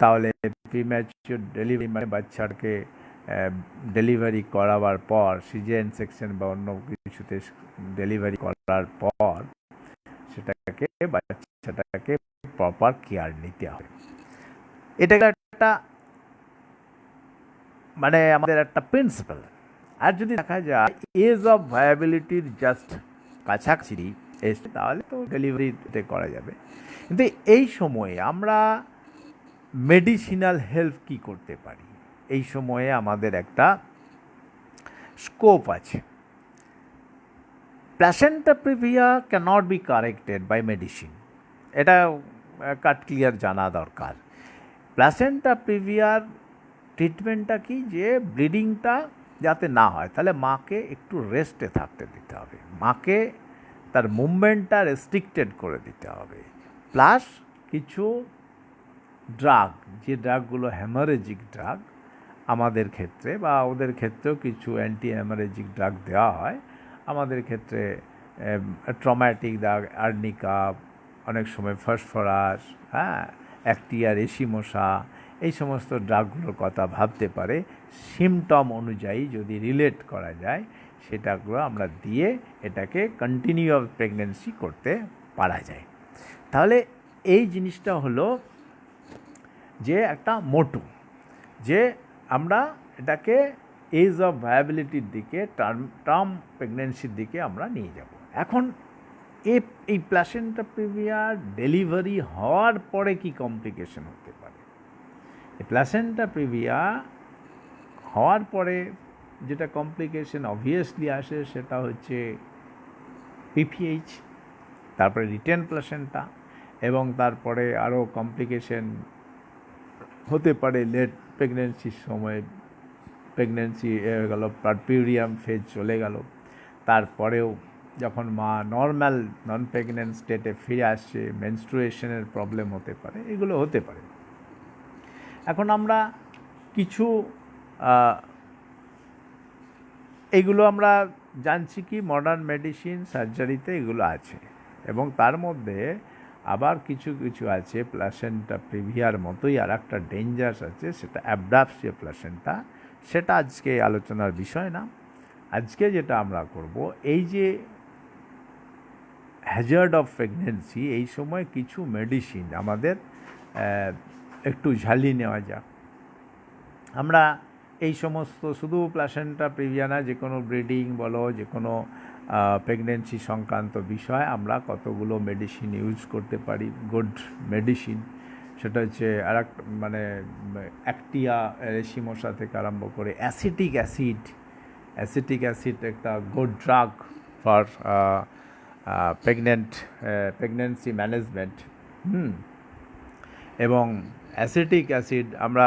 তাহলে প্রিম্যাচিওর ডেলিভারি মানে বাচ্চাকে ডেলিভারি করাবার পর, সিজারিয়ান সেকশন বা অন্য কিছুতে ডেলিভারি করার পর বাচ্চাটাকে প্রপার কেয়ার নিতে হবে। এটা একটা মানে আমাদের একটা প্রিন্সিপাল। আর যদি দেখা যায় এজ অফ ভায়াবিলিটির জাস্ট কাছাকাছি এসে, তাহলে তো ডেলিভারিতে করা যাবে। কিন্তু এই সময়ে আমরা মেডিসিনাল হেল্প কি করতে পারি, এই সময়ে আমাদের একটা স্কোপ আছে। Placenta previa cannot be corrected by medicine, এটা কাট ক্লিয়ার জানা দরকার। প্ল্যাসেন্টা প্রিভিয়ার ট্রিটমেন্টটা কি, যে ব্লিডিংটা যাতে না হয়, তাহলে মাকে একটু রেস্টে থাকতে দিতে হবে, মাকে তার মুভমেন্টটা রেস্ট্রিক্টেড করে দিতে হবে। প্লাস কিছু ড্রাগ, যে ড্রাগগুলো হ্যামারেজিক ড্রাগ আমাদের ক্ষেত্রে বা ওদের ক্ষেত্রেও কিছু অ্যান্টি হ্যামারেজিক ড্রাগ দেওয়া হয়, আমাদের ক্ষেত্রে ট্রমাটিক ড্রাগ, আর্নিকা, অনেক সময় ফসফরাস, অ্যাক্টিয়া রেশিমোসা, এই সমস্ত ড্রাগগুলোর কথা ভাবতে পারে। সিমটম অনুযায়ী যদি রিলেট করা যায়, সেটাগুলো আমরা দিয়ে এটাকে কন্টিনিউ অফ প্রেগনেন্সি করতে পারা যায়। তাহলে এই জিনিসটা হলো যে একটা মোটো, যে আমরা এটাকে এজ অফ ভায়াবিলিটির দিকে, টার্ম প্রেগনেন্সির দিকে আমরা নিয়ে যাব। এখন এই প্ল্যাসেন্টা প্রিভিয়া ডেলিভারি হওয়ার পরে কি কমপ্লিকেশন হতে পারে? এই প্ল্যাসেন্টা প্রিভিয়া হওয়ার পরে যেটা কমপ্লিকেশন অবভিয়াসলি আসে, সেটা হচ্ছে পিপিএইচ, তারপরে রিটেন প্ল্যাসেন্টা, এবং তারপরে আরও কমপ্লিকেশন হতে পারে লেট প্রেগনেন্সির সময়, প্রেগনেন্সি হয়ে গেল, পারপিউরিয়াম ফেজ চলে গেল, তারপরেও যখন মা নর্মাল নন প্রেগনেন্ট স্টেটে ফিরে আসছে, মেনস্ট্রুয়েশনের প্রবলেম হতে পারে, এগুলো হতে পারে। এখন আমরা কিছু এইগুলো আমরা জানছি কি মডার্ন মেডিসিন, সার্জারিতে এগুলো আছে, এবং তার মধ্যে আবার কিছু কিছু আছে প্ল্যাসেন্টা প্রিভিয়ার মতোই আর একটা ডেঞ্জার্স আছে, সেটা অ্যাবডাপসিয়া প্ল্যাসেন্টা। সেটা আজকে আলোচনার বিষয় না। আজকে যেটা আমরা করব, এই যে হ্যাজার্ড অফ প্রেগনেন্সি, এই সময় কিছু মেডিসিন আমাদের একটু ঝালিয়ে নেওয়া যাক। আমরা এই সমস্ত শুধু প্ল্যাসেন্টা প্রিভিয়া না, যে কোনো ব্রিডিং বলো, যে কোনো প্রেগনেন্সি সংক্রান্ত বিষয় আমরা কতগুলো মেডিসিন ইউজ করতে পারি, গুড মেডিসিন। সেটা হচ্ছে আর মানে অ্যাক্টিয়া রেশিমোসা থেকে আরম্ভ করে অ্যাসিটিক অ্যাসিড একটা good drug for pregnancy management. এবং অ্যাসিটিক অ্যাসিড আমরা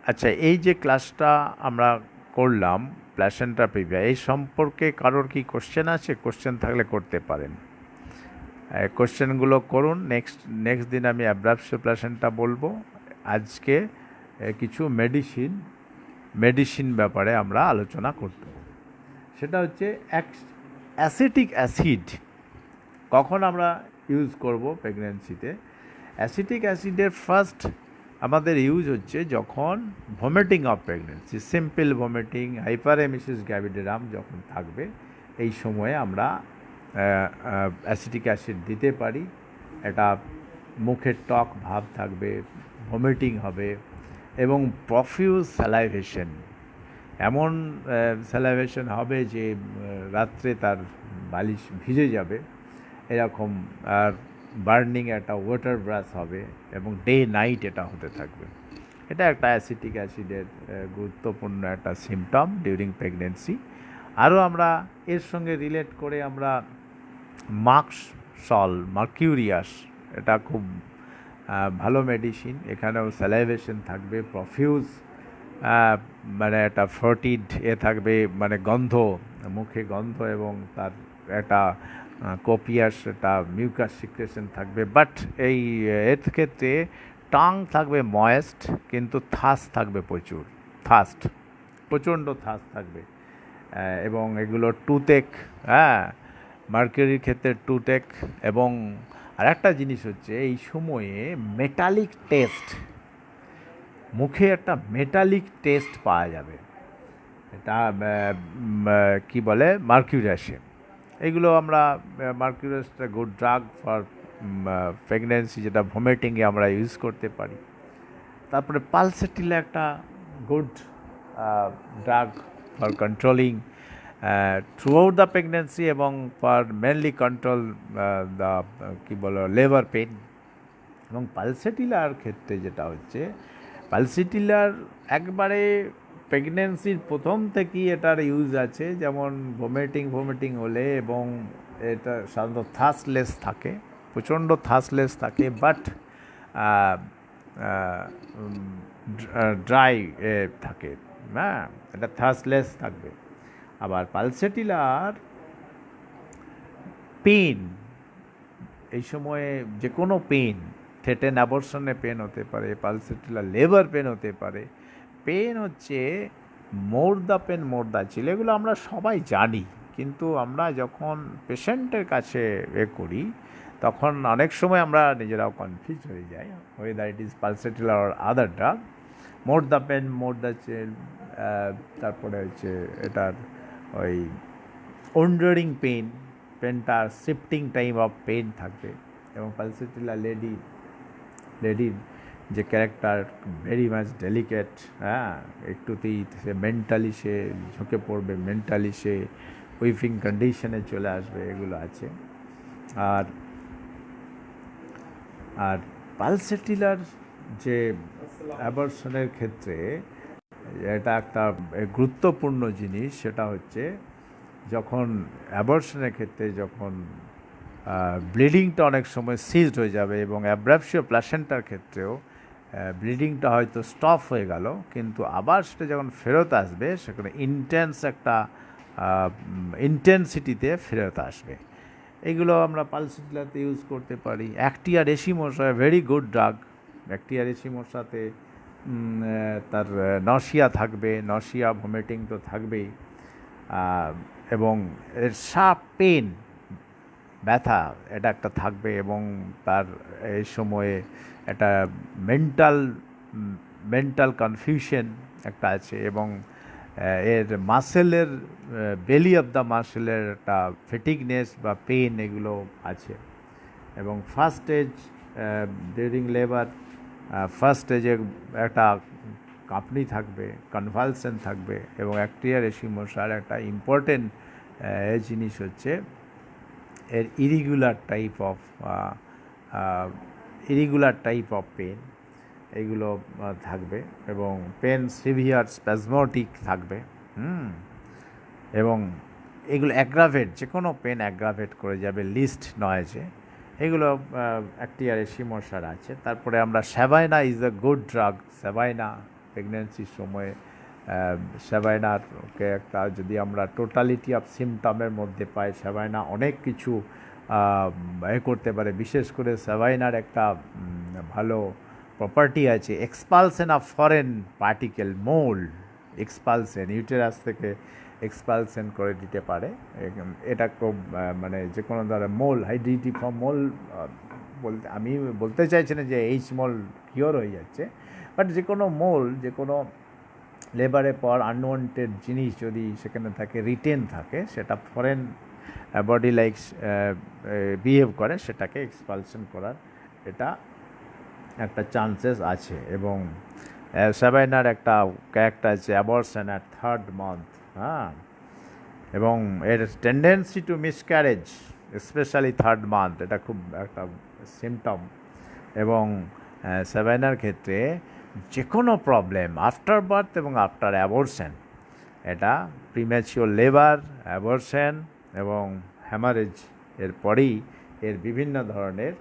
আচ্ছা, এই যে ক্লাসটা আমরা করলাম প্ল্যাসেন্টা প্রিভিয়া, এই সম্পর্কে কারোর কি কোশ্চেন আছে? কোশ্চেন থাকলে করতে পারেন, কোশ্চেনগুলো করুন। নেক্সট দিন আমি অ্যাবডাপসিয়া প্ল্যাসেন্টা বলবো। আজকে কিছু মেডিসিন ব্যাপারে আমরা আলোচনা করতে হবে। সেটা হচ্ছে অ্যাসিটিক অ্যাসিড কখন আমরা ইউজ করব প্রেগনেন্সিতে। অ্যাসিটিক অ্যাসিডের ফার্স্ট আমাদের ইউজ হচ্ছে যখন vomiting of pregnancy, simple vomiting, hyperemesis gravidarum যখন থাকবে, এই সময়ে আমরা অ্যাসিটিক অ্যাসিড দিতে পারি। এটা মুখের টক ভাব থাকবে, ভমিটিং হবে এবং প্রফিউজ স্যালাইভেশন, এমন স্যালাইভেশন হবে যে রাত্রে তার বালিশ ভিজে যাবে এরকম, আর বার্নিং একটা ওয়াটার ব্রাশ হবে এবং ডে নাইট এটা হতে থাকবে। এটা একটা অ্যাসিটিক অ্যাসিডের গুরুত্বপূর্ণ একটা সিমটম ডিউরিং প্রেগনেন্সি। আরও আমরা এর সঙ্গে রিলেট করে আমরা মার্কিউরিয়াস, এটা খুব ভালো মেডিসিন, এখানেও স্যালাইভেশন থাকবে, প্রফিউজ মানে একটা ফর্টিড থাকবে, মানে গন্ধ, মুখে গন্ধ এবং তার একটা কপিয়াস একটা মিউকাস সিক্রেশন থাকবে। বাট এই এর ক্ষেত্রে টাং থাকবে ময়েস্ট, কিন্তু থাস থাকবে প্রচণ্ড থাস থাকবে এবং এগুলো টুথেক, মার্কিউরির ক্ষেত্রে টুথেক। এবং আরেকটা জিনিস হচ্ছে এই সময়ে মেটালিক টেস্ট, মুখে একটা মেটালিক টেস্ট পাওয়া যাবে, এটা কি বলে মার্কিউরাসে। এগুলো আমরা মার্কিউরাসটা গুড ড্রাগ ফর প্রেগনেন্সি, যেটা ভমিটিংয়ে আমরা ইউজ করতে পারি। তারপরে পালসেটিলা একটা good drug for controlling through out the pregnancy এবং ফর মেনলি কন্ট্রোল দ্য কী বলো লেবার পেন। এবং পালসেটিলার ক্ষেত্রে যেটা হচ্ছে, পালসেটিলার একবারে প্রেগনেন্সির প্রথম থেকেই এটার ইউজ আছে, যেমন ভমিটিং হলে এবং এটা সাধারণত থাসলেস থাকে, প্রচণ্ড থাসলেস থাকে, বাট ড্রাই থাকে, এটা থাসলেস থাকবে। আবার পালসেটিলার পেন, এই সময়ে যে কোনো পেন, থেটেন অ্যাবর্শনে পেন হতে পারে, পালসেটিলার লেবার পেন হতে পারে। পেন হচ্ছে মোর দ্য চিল, এগুলো আমরা সবাই জানি, কিন্তু আমরা যখন পেশেন্টের কাছে করি তখন অনেক সময় আমরা নিজেরাও কনফিউজ হয়ে যাই, ওয়েদার ইট ইজ পালসেটিলার or other drug. More the pain, more the chill, তারপরে হচ্ছে এটার ওই ওন্ডারিং পেন, পেনটার শিফটিং টাইম অফ পেন থাকবে। এবং পালসেটিলার লেডির যে ক্যারেক্টার ভেরি মাচ ডেলিকেট, একটুতেই সে মেন্টালি সে ঝুঁকে পড়বে, মেন্টালি সে উইফিং কন্ডিশনে চলে আসবে, এগুলো আছে। আর আর পালসেটিলার যে অ্যাবর্শনের ক্ষেত্রে এটা একটা গুরুত্বপূর্ণ জিনিস, সেটা হচ্ছে যখন অ্যাবর্শনের ক্ষেত্রে যখন ব্লিডিংটা অনেক সময় সিজড হয়ে যাবে, এবং অ্যাব্রাপশিও প্লাসেন্টার ক্ষেত্রেও ব্লিডিংটা হয়তো স্টপ হয়ে গেল, কিন্তু আবার সেটা যখন ফেরত আসবে সেখানে ইন্টেন্স একটা ইন্টেন্সিটিতে ফেরত আসবে। এগুলো আমরা পালসেটিলাতে ইউজ করতে পারি। অ্যাক্টিয়া রেশিমোসা ভেরি গুড ড্রাগ। অ্যাক্টিয়া রেশিমোসাতে তার নশিয়া থাকবে, নশিয়া ভমিটিং তো থাকবেই, এবং এর শার্প পেন, ব্যথা, এটা একটা থাকবে, এবং তার এই সময়ে একটা মেন্টাল কনফিউশন একটা আছে, এবং এর মাসেলের বেলি অফ দ্য মাসেলের একটা ফেটিকনেস বা পেন এগুলো আছে। এবং first stage during labour, first স্টেজে একটা কাঁপনি থাকবে, কনভালশন থাকবে। এবং অ্যাক্টিয়া রেশিমোসার একটা ইম্পর্টেন্ট জিনিস হচ্ছে এর ইরিগুলার টাইপ অফ পেন, এইগুলো থাকবে, এবং পেন সিভিয়ার স্প্যাজমোটিক থাকবে। এবং এগুলো অ্যাগ্রাভেট, যে কোনো পেন অ্যাগ্রাভেট করে যাবে, লিস্ট নয় যে এগুলো অ্যাক্টিয়া রেশিমোসার আছে। তারপরে আমরা স্যাভাইনা ইজ আ গুড ড্রাগ। স্যাভাইনা প্রেগনেন্সির সময়ে স্যাভাইনারকে একটা যদি আমরা টোটালিটি অফ সিমটমের মধ্যে পাই, স্যাভাইনা অনেক কিছু করতে পারে। বিশেষ করে স্যাভাইনার একটা ভালো প্রপার্টি আছে, expulsion of foreign particle, mould expulsion, uterus থেকে এক্সপালশন করে দিতে পারে। এটা খুব মানে যে কোনো ধরনের মোল, হাইড্রিটি ফ্রম মোল বলতে আমি বলতে চাইছি না যে এইচ মোল কিওর হয়ে যাচ্ছে, বাট যে কোনো মোল, যে কোনো লেবারের পর আনওয়ান্টেড জিনিস যদি সেখানে থাকে, রিটেন থাকে, সেটা ফরেন বডি লাইক বিহেভ করে, সেটাকে এক্সপালশন করার এটা একটা চান্সেস আছে। এবং স্যাভাইনার একটা ক্যারেক্টার আছে অ্যাবর্শন অ্যাট 3rd month, হ্যাঁ, এবং এর tendency two miscarriage specially 3rd month, এটা খুব একটা সিমটম। এবং স্যাভাইনার ক্ষেত্রে যে কোনো প্রবলেম আফটার বার্থ এবং আফটার অ্যাবর্শন, এটা প্রিম্যাচিওর লেবার, অ্যাবর্শন এবং হ্যামারেজ এর পরেই এর বিভিন্ন ধরনের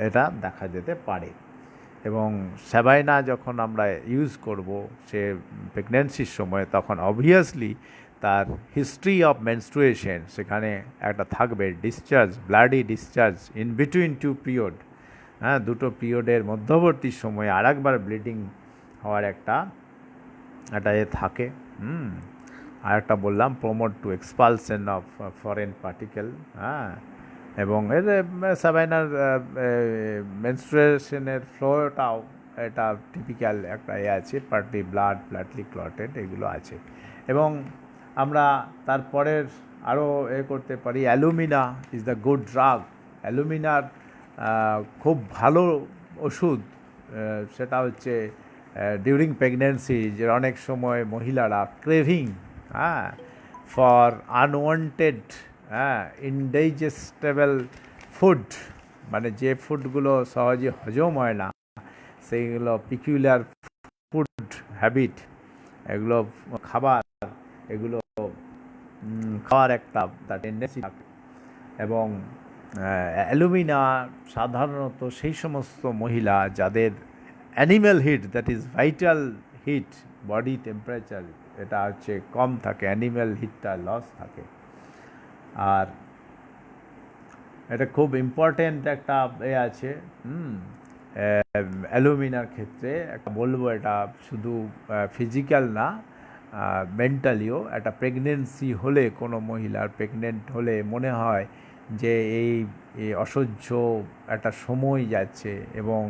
এটা দেখা যেতে পারে। এবং স্যাভাইনা যখন আমরা ইউজ করব সে প্রেগন্যান্সির সময়, তখন অবভিয়াসলি তার হিস্ট্রি অফ মেনস্ট্রুয়েশন সেখানে একটা থাকবে, discharge, bloody discharge in between 2 period, হ্যাঁ, দুটো পিরিয়ডের মধ্যবর্তী সময়ে আর একবার ব্লিডিং হওয়ার একটা থাকে। আর একটা বললাম promote to expulsion of foreign particle, হ্যাঁ, এবং এর স্যাভাইনার মেনস্ট্রুয়েশনের ফ্লোটাও এটা টিপিক্যাল একটা আছে, পার্টি ব্লাডলি ক্লটেড, এগুলো আছে। এবং আমরা তারপরের আরও করতে পারি, alumina is the good drug. অ্যালুমিনার খুব ভালো ওষুধ, সেটা হচ্ছে ডিউরিং প্রেগনেন্সি, যে অনেক সময় মহিলারা ক্রেভিং, হ্যাঁ, ফর আনওয়ান্টেড, হ্যাঁ, ইনডাইজেস্টেবল ফুড, মানে যে ফুডগুলো সহজে হজম হয় না, সেইগুলো পিকুলার ফুড হ্যাবিট, এগুলো খাবার, এগুলো খাওয়ার একটা তার টেন্ডেন্সি থাকে। এবং অ্যালুমিনা সাধারণত সেই সমস্ত মহিলা যাদের animal heat, that is vital heat, body temperature এটা হচ্ছে কম থাকে, অ্যানিম্যাল হিটটা লস থাকে। আর এটা খুব ইম্পর্টেন্ট একটা আছে অ্যালুমিনার ক্ষেত্রে, একটা বলবো, এটা শুধু ফিজিক্যাল না, মেন্টালিও। একটা প্রেগনেন্সি হলে, কোনো মহিলার প্রেগনেন্ট হলে মনে হয় যে এই অসহ্য একটা সময় যাচ্ছে, এবং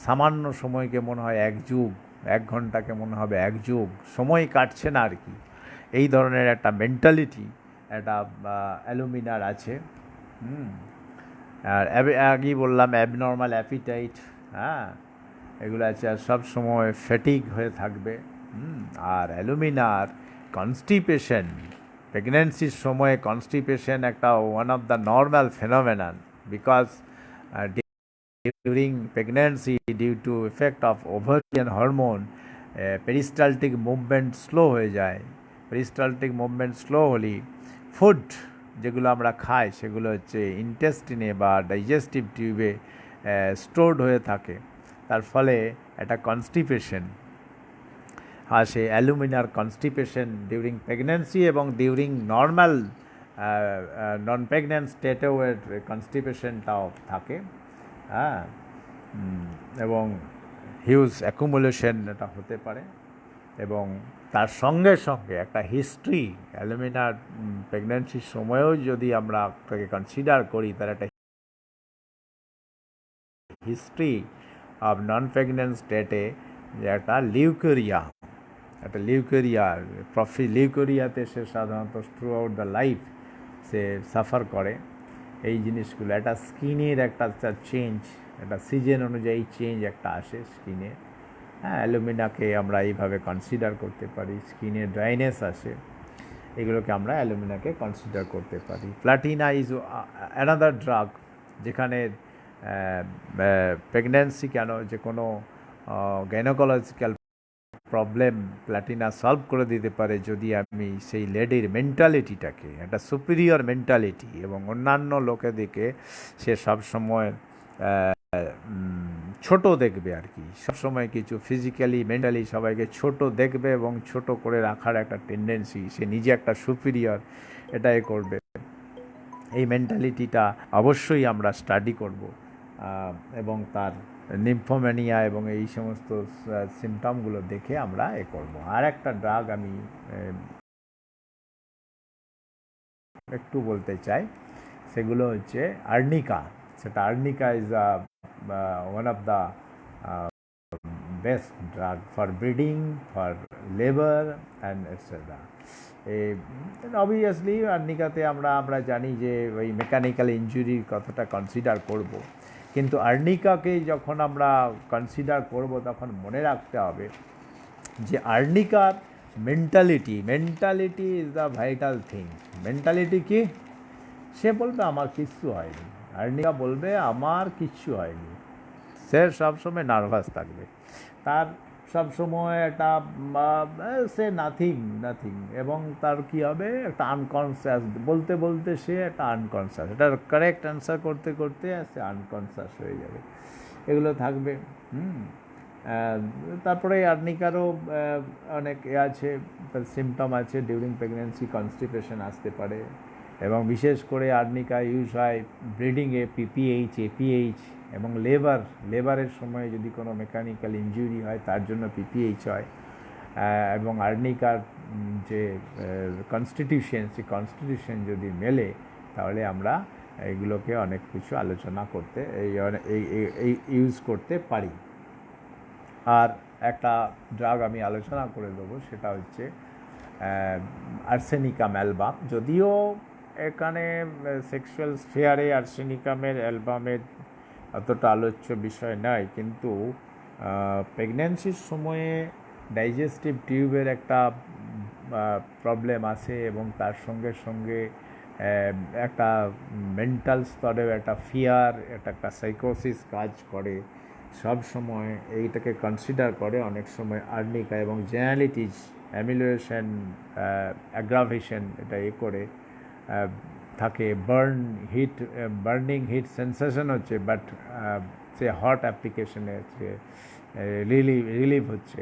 সামান্য সময়কে মনে হয় 1 যুগ, 1 ঘন্টাকে মনে হবে 1 যুগ, সময় কাটছে না আর কি, এই ধরনের একটা মেন্টালিটি একটা অ্যালুমিনার আছে। আর আগেই বললাম অ্যাবনর্মাল অ্যাপিটাইট, হ্যাঁ, এগুলো আছে। আর সব সময় ফ্যাটিগ হয়ে থাকবে। আর অ্যালুমিনার কনস্টিপেশন, প্রেগনেন্সির সময় কনস্টিপেশন একটা one of the normal phenomenon, because during pregnancy due to effect of ovarian hormone peristaltic movement slow হয়ে যায়। পেরিস্টালটিক মুভমেন্ট স্লো হলে ফুড যেগুলো আমরা খাই সেগুলো হচ্ছে ইন্টেস্টিনে বা ডাইজেস্টিভ টিউবে স্টোরড হয়ে থাকে, তার ফলে একটা কনস্টিপেশন আসে, অ্যালুমিনার কনস্টিপেশন ডিউরিং প্রেগনেন্সি এবং ডিউরিং নর্মাল নন প্রেগনেন্ট স্টেটেও এর কনস্টিপেশনটাও থাকে, হ্যাঁ, এবং হিউজ অ্যাকুমুলেশন এটা হতে পারে। এবং তার সঙ্গে সঙ্গে একটা হিস্ট্রি, অ্যালুমিনার প্রেগনেন্সির সময়েও যদি আমরা তাকে কনসিডার করি, তার একটা হিস্ট্রি অফ নন প্রেগনেন্ট স্টেটে যে একটা লিউকেরিয়া, লিউকেরিয়াতে সে সাধারণত through out the life say suffer করে। এই জিনিসগুলো একটা স্কিনের একটা চেঞ্জ, একটা সিজন অনুযায়ী চেঞ্জ একটা আসে স্কিনে, হ্যাঁ, অ্যালুমিনাকে আমরা এইভাবে কনসিডার করতে পারি। স্কিনে ড্রাইনেস আসে, এগুলোকে আমরা অ্যালুমিনাকে কনসিডার করতে পারি। প্লাটিনা ইজ অ্যানাদার ড্রাগ, যেখানে প্রেগন্যান্সি কেন, যে কোনো গাইনোকোলজিক্যাল প্রবলেম প্লাটিনা সলভ করে দিতে পারে, যদি আমি সেই লেডির মেন্টালিটিটাকে, একটা সুপিরিয়র মেন্টালিটি, এবং অন্যান্য লোকেদেরকে সে সবসময় ছোট দেখবে আর কি, সবসময় কিছু ফিজিক্যালি মেন্টালি সবাইকে ছোট দেখবে এবং ছোট করে রাখার একটা টেন্ডেন্সি, সে নিজে একটা সুপিরিয়র এটাই করবে। এই মেন্টালিটিটা অবশ্যই আমরা স্টাডি করব, এবং তার নিম্ফোম্যানিয়া এবং এই সমস্ত সিমটমগুলো দেখে আমরা করব। আর একটা ড্রাগ আমি একটু বলতে চাই, সেগুলো হচ্ছে আর্নিকা। সেটা arnica is one of the best drug for bleeding, for labour and etcetera. Obviously আর্নিকাতে আমরা জানি যে ওই মেকানিক্যাল ইঞ্জুরির কথাটা কনসিডার করব, কিন্তু আর্নিকাকে যখন আমরা কনসিডার করব তখন মনে রাখতে হবে যে আর্নিকার mentality is the vital thing. Mentality কি? সে বলবে আমার কিচ্ছু হয়নি, আর্নিকা বলবে আমার কিচ্ছু হয়নি। সে সবসময় নার্ভাস থাকবে, তার সবসময় একটা সে নাথিং, এবং তার কি হবে, একটা আনকনসিয়াস, বলতে বলতে সে একটা আনকনসিয়াস, এটা কারেক্ট অ্যান্সার করতে করতে সে আনকনসিয়াস হয়ে যাবে, এগুলো থাকবে। তারপরে আর্নিকারও অনেক আছে, তার সিমটম আছে, ডিউরিং প্রেগনেন্সি কনস্টিপেশন আসতে পারে, এবং বিশেষ করে আর্নিকা ইউজ হয় ব্রিডিংয়ে, পিপিএইচ, এপিএইচ, এবং লেবারের সময় যদি কোনো মেকানিক্যাল ইনজুরি হয় তার জন্য পিপিএইচ হয়। এবং আর্নিকার যে সেই কনস্টিটিউশন যদি মেলে তাহলে আমরা এইগুলোকে অনেক কিছু আলোচনা করতে এই ইউজ করতে পারি। আর একটা ড্রাগ আমি আলোচনা করে দেবো, সেটা হচ্ছে আর্সেনিকাম অ্যালবাম। যদিও এখানে সেক্সুয়াল স্ফিয়ারে আর্সেনিকামের অ্যালবামের অতটা আলোচ্য বিষয় নয়, কিন্তু প্রেগন্যান্সির সময়ে ডাইজেস্টিভ টিউবের একটা প্রবলেম আছে, এবং তার সঙ্গে সঙ্গে একটা মেন্টাল স্তরেও একটা ফিয়ার, একটা সাইকোসিস কাজ করে, সব সময় এইটাকে কনসিডার করে অনেক সময় আর্নিকা, এবং জেনারেলিটিজ অ্যামিলিয়েশন, অ্যাগ্রাভেশন, এটা করে থাকে। বার্নিং হিট সেন্সেশন হচ্ছে, বাট সে হট অ্যাপ্লিকেশনে রিলিভ হচ্ছে,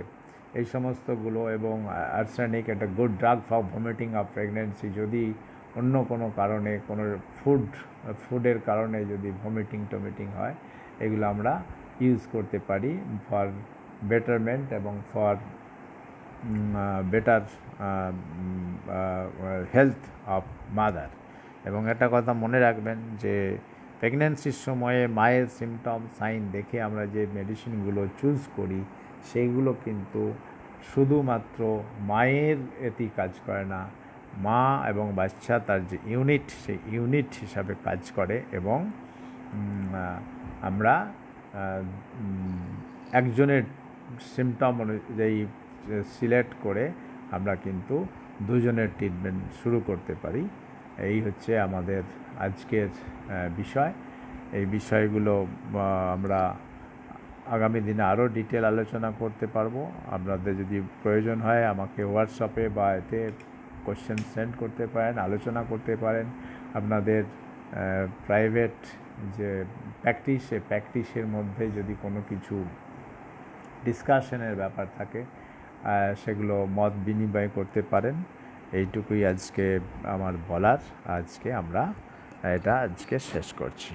এই সমস্তগুলো। এবং আর্সেনিক একটা good drug for vomiting of pregnancy. যদি অন্য কোনো কারণে, কোনো ফুডের কারণে যদি টমিটিং হয়, এগুলো আমরা ইউজ করতে পারি ফর বেটারমেন্ট এবং for better health of mother. এবং একটা কথা মনে রাখবেন যে প্রেগন্যান্সির সময়ে মায়ের সিমটম সাইন দেখে আমরা যে মেডিসিনগুলো চুজ করি, সেইগুলো কিন্তু শুধুমাত্র মায়ের এতেই কাজ করে না, মা এবং বাচ্চা তার যে ইউনিট, সেই ইউনিট হিসাবে কাজ করে। এবং আমরা একজনের সিমটম অনুযায়ী সিলেক্ট করে আমরা কিন্তু দুজনের ট্রিটমেন্ট শুরু করতে পারি। এই হচ্ছে আমাদের আজকের বিষয়। এই বিষয়গুলো আমরা আগামী দিনে আরও ডিটেল আলোচনা করতে পারবো। আপনাদের যদি প্রয়োজন হয় আমাকে হোয়াটসঅ্যাপে বা এতে কোশ্চেন সেন্ড করতে পারেন, আলোচনা করতে পারেন। আপনাদের প্রাইভেট যে প্র্যাকটিস, সেই প্র্যাকটিসের মধ্যে যদি কোনো কিছু ডিসকাশনের ব্যাপার থাকে, সেগুলো মত বিনিময় করতে পারেন। এইটুকুই আজকে আমার বলার। আজকে আমরা এটা শেষ করছি।